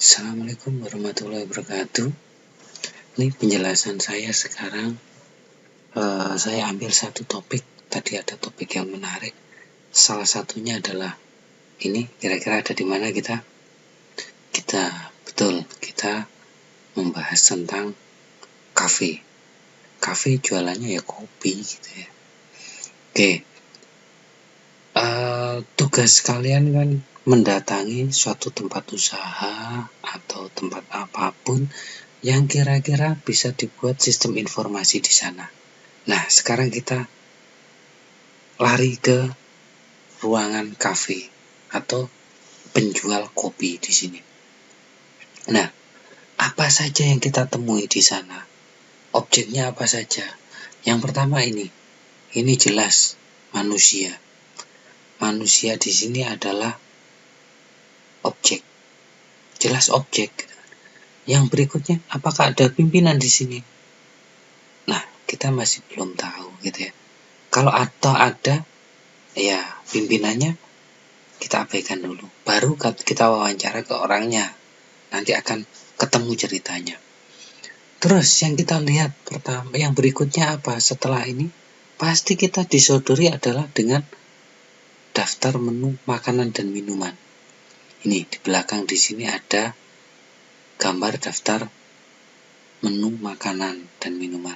Assalamualaikum warahmatullahi wabarakatuh. Ini penjelasan saya sekarang. Saya ambil satu topik. Tadi ada topik yang menarik. Salah satunya adalah ini. Kira-kira ada di mana kita? Kita membahas tentang kafe. Kafe jualannya ya kopi gitu ya. Oke. Tugas kalian kan mendatangi suatu tempat usaha atau tempat apapun yang kira-kira bisa dibuat sistem informasi di sana. Nah, sekarang kita lari ke ruangan kafe atau penjual kopi di sini. Nah, apa saja yang kita temui di sana? Objeknya apa saja? Yang pertama ini jelas manusia. Manusia di sini adalah objek. Jelas objek. Yang berikutnya, apakah ada pimpinan di sini? Nah, kita masih belum tahu gitu ya. Kalau ada, ya pimpinannya kita abaikan dulu. Baru kita wawancara ke orangnya. Nanti akan ketemu ceritanya. Terus yang kita lihat pertama, yang berikutnya apa setelah ini? Pasti kita disodori adalah dengan daftar menu makanan dan minuman. Ini di belakang di sini ada gambar daftar menu makanan dan minuman.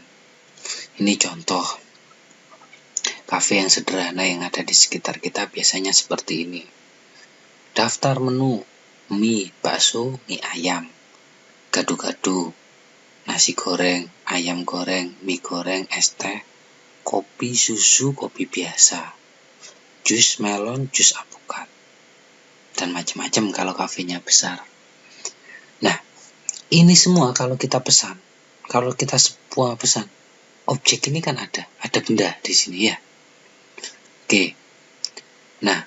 Ini contoh kafe yang sederhana yang ada di sekitar kita biasanya seperti ini. Daftar menu: mie, bakso, mie ayam, gado-gado, nasi goreng, ayam goreng, mie goreng, es teh, kopi susu, kopi biasa, jus melon, jus alpukat, dan macam-macam kalau kafenya besar. Nah, ini semua kalau kita pesan, kalau kita sebuah pesan, objek ini kan ada benda di sini ya. Oke. Nah,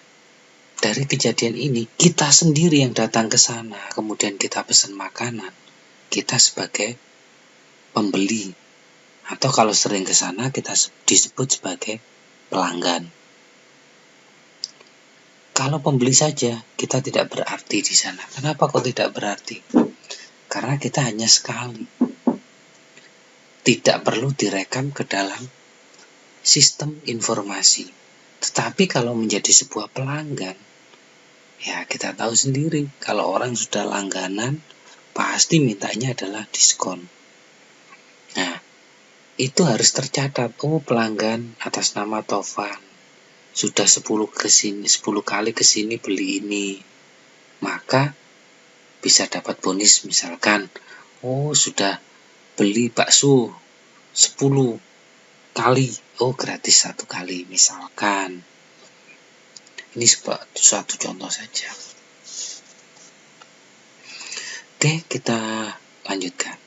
dari kejadian ini kita sendiri yang datang ke sana, kemudian kita pesan makanan. Kita sebagai pembeli, atau kalau sering ke sana kita disebut sebagai pelanggan. Kalau pembeli saja kita tidak berarti di sana. Kenapa kok tidak berarti? Karena kita hanya sekali. Tidak perlu direkam ke dalam sistem informasi. Tetapi kalau menjadi sebuah pelanggan, ya kita tahu sendiri, kalau orang sudah langganan pasti mintanya adalah diskon. Nah, itu harus tercatat. Oh, pelanggan atas nama Tovan sudah 10 kali kesini beli ini, maka bisa dapat bonus. Misalkan, oh sudah beli bakso 10 kali, oh gratis 1 kali misalkan. Ini suatu contoh saja. Oke, kita lanjutkan.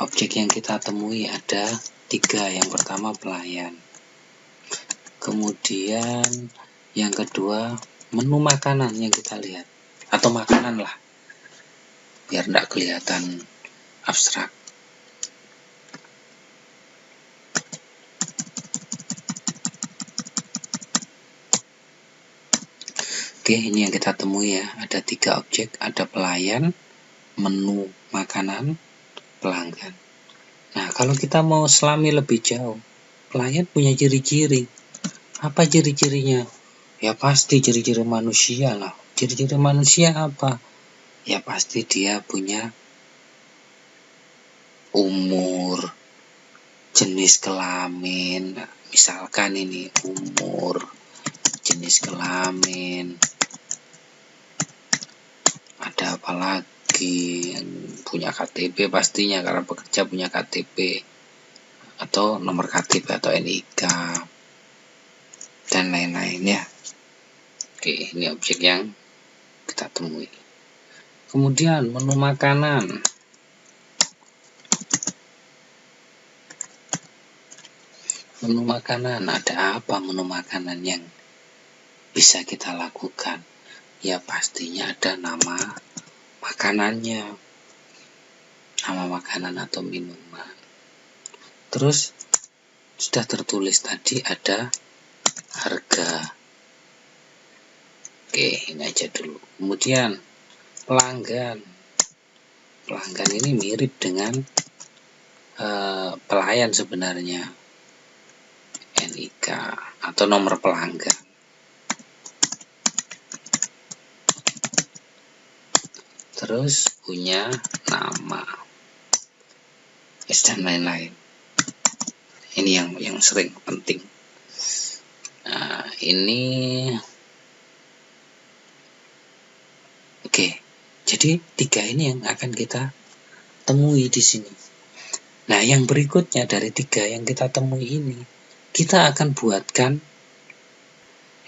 Objek yang kita temui ada 3. Yang pertama pelayan. Kemudian yang kedua menu makanan yang kita lihat. Atau makanan lah. Biar tidak kelihatan abstrak. Oke, ini yang kita temui ya. Ada 3 objek. Ada pelayan, menu makanan, pelanggan. Nah, kalau kita mau selami lebih jauh, pelayan punya ciri-ciri. Apa ciri-cirinya? Ya pasti ciri-ciri manusia lah. Ciri-ciri manusia apa? Ya pasti dia punya umur, jenis kelamin. Misalkan ini umur, jenis kelamin. Ada apa lagi? Yang punya KTP pastinya, karena pekerja punya KTP atau nomor KTP atau NIK dan lain-lain ya. Oke, ini objek yang kita temui. Kemudian menu makanan. Menu makanan, ada apa menu makanan yang bisa kita lakukan? Ya pastinya ada nama makanannya, nama makanan atau minuman. Terus sudah tertulis tadi ada harga. Oke, ini aja dulu. Kemudian pelanggan. Pelanggan ini mirip dengan pelayan sebenarnya. NIK atau nomor pelanggan. Terus punya nama, dan lain-lain. Ini yang sering penting. Nah, ini oke. Jadi 3 ini yang akan kita temui di sini. Nah, yang berikutnya dari 3 yang kita temui ini, kita akan buatkan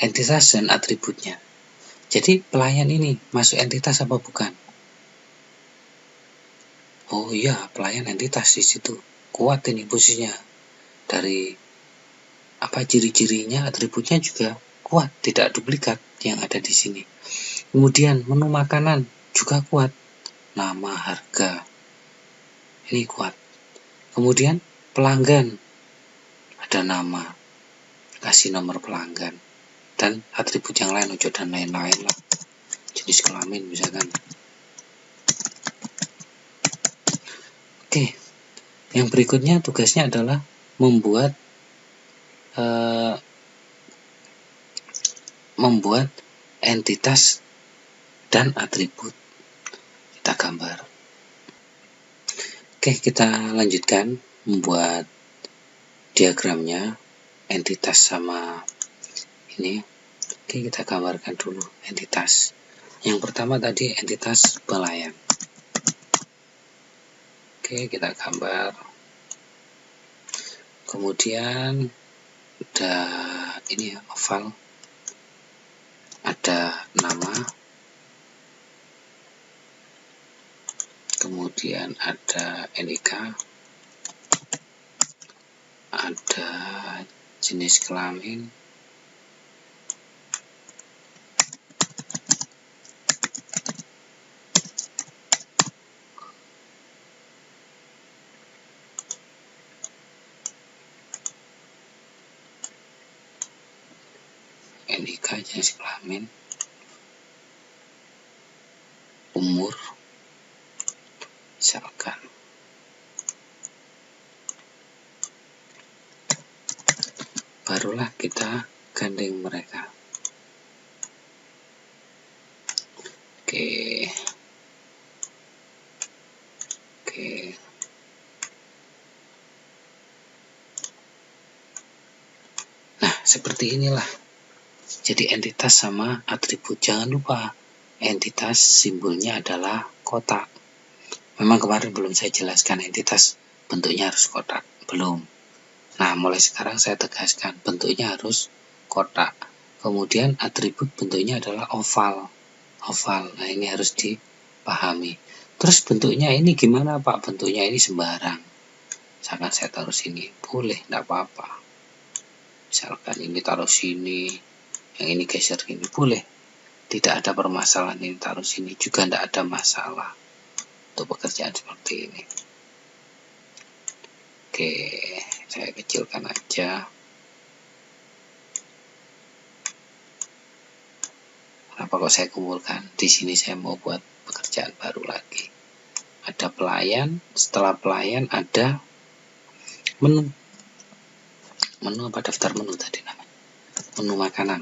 entitas dan atributnya. Jadi pelayan ini masuk entitas apa bukan? Oh iya, pelayan entitas di situ. Kuat ini posisinya. Dari ciri-cirinya, atributnya juga kuat, tidak duplikat yang ada di sini. Kemudian menu makanan juga kuat. Nama, harga. Ini kuat. Kemudian pelanggan, ada nama, kasih nomor pelanggan, dan atribut yang lain, wujud dan lain-lain lah. Jenis kelamin misalkan. Oke, yang berikutnya tugasnya adalah membuat entitas dan atribut. Kita gambar. Oke, kita lanjutkan membuat diagramnya, entitas sama ini. Oke, kita gambarkan dulu entitas. Yang pertama tadi entitas pelayan. Oke, kita gambar. Kemudian ada ini ya, oval. Ada nama. Kemudian ada NIK. Ada jenis kelamin. NIK jenis kelamin, umur misalkan. Barulah kita gandeng mereka. Oke. Nah, seperti inilah. Jadi entitas sama atribut. Jangan lupa, entitas simbolnya adalah kotak. Memang kemarin belum saya jelaskan entitas bentuknya harus kotak. Belum. Nah, mulai sekarang saya tegaskan bentuknya harus kotak. Kemudian atribut bentuknya adalah oval. Nah, ini harus dipahami. Terus bentuknya ini gimana Pak? Bentuknya ini sembarang. Misalkan saya taruh sini, boleh, tidak apa-apa. Misalkan ini taruh sini, yang ini geser ini, boleh. Tidak ada permasalahan ini taruh sini, juga tidak ada masalah untuk pekerjaan seperti ini. Oke, saya kecilkan aja. Kenapa kok saya kumpulkan? Di sini saya mau buat pekerjaan baru lagi. Ada pelayan, setelah pelayan ada menu. Menu apa daftar menu tadi namanya? Menu makanan.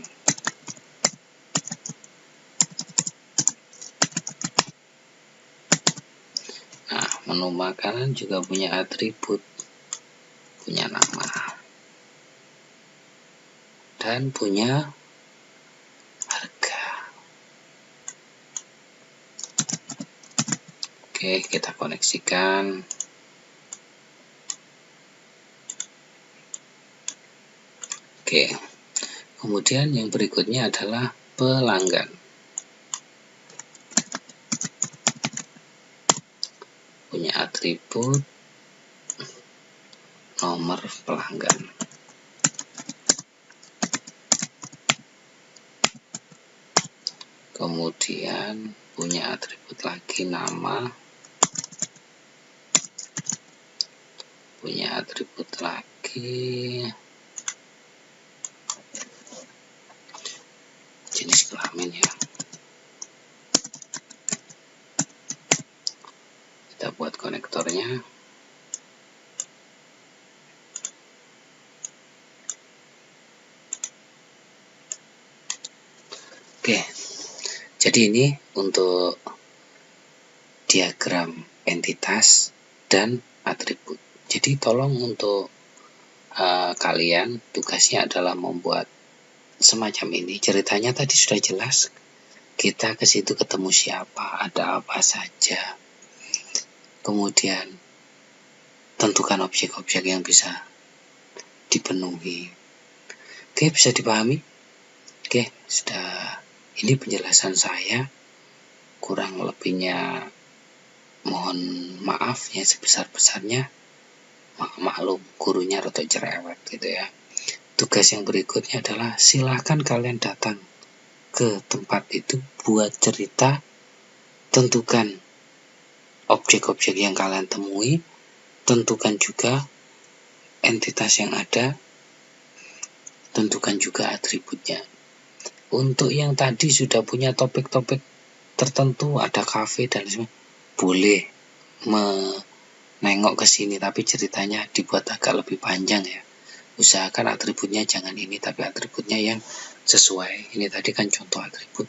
Nah, menu makanan juga punya atribut, punya nama, dan punya harga. Oke, kita koneksikan. Oke, kemudian yang berikutnya adalah pelanggan. Punya atribut nomor pelanggan. Kemudian punya atribut lagi nama. Punya atribut lagi jenis kelamin ya. Kita buat konektornya. Oke, jadi ini untuk diagram entitas dan atribut. Jadi tolong untuk kalian tugasnya adalah membuat semacam ini. Ceritanya tadi sudah jelas. Kita ke situ ketemu siapa, ada apa saja. Kemudian tentukan objek-objek yang bisa dipenuhi. Oke, bisa dipahami? Oke, sudah. Ini penjelasan saya, kurang lebihnya mohon maaf ya sebesar-besarnya. Maklum, gurunya rada cerewet gitu ya. Tugas yang berikutnya adalah silahkan kalian datang ke tempat itu buat cerita, tentukan objek-objek yang kalian temui, tentukan juga entitas yang ada, tentukan juga atributnya. Untuk yang tadi sudah punya topik-topik tertentu, ada kafe dan sebagainya, boleh menengok ke sini, tapi ceritanya dibuat agak lebih panjang ya. Usahakan atributnya jangan ini, tapi atributnya yang sesuai. Ini tadi kan contoh atribut.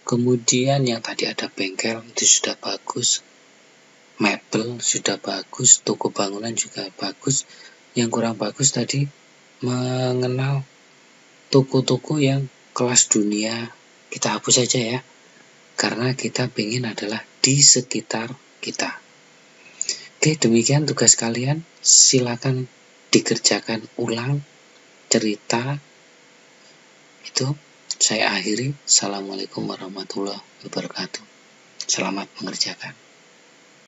Kemudian yang tadi ada bengkel, itu sudah bagus. Mebel sudah bagus, toko bangunan juga bagus. Yang kurang bagus tadi mengenal toko-toko yang kelas dunia, kita hapus saja ya, karena kita ingin adalah di sekitar kita. Oke, demikian tugas kalian. Silakan dikerjakan ulang cerita itu. Saya akhiri. Assalamualaikum warahmatullahi wabarakatuh. Selamat mengerjakan.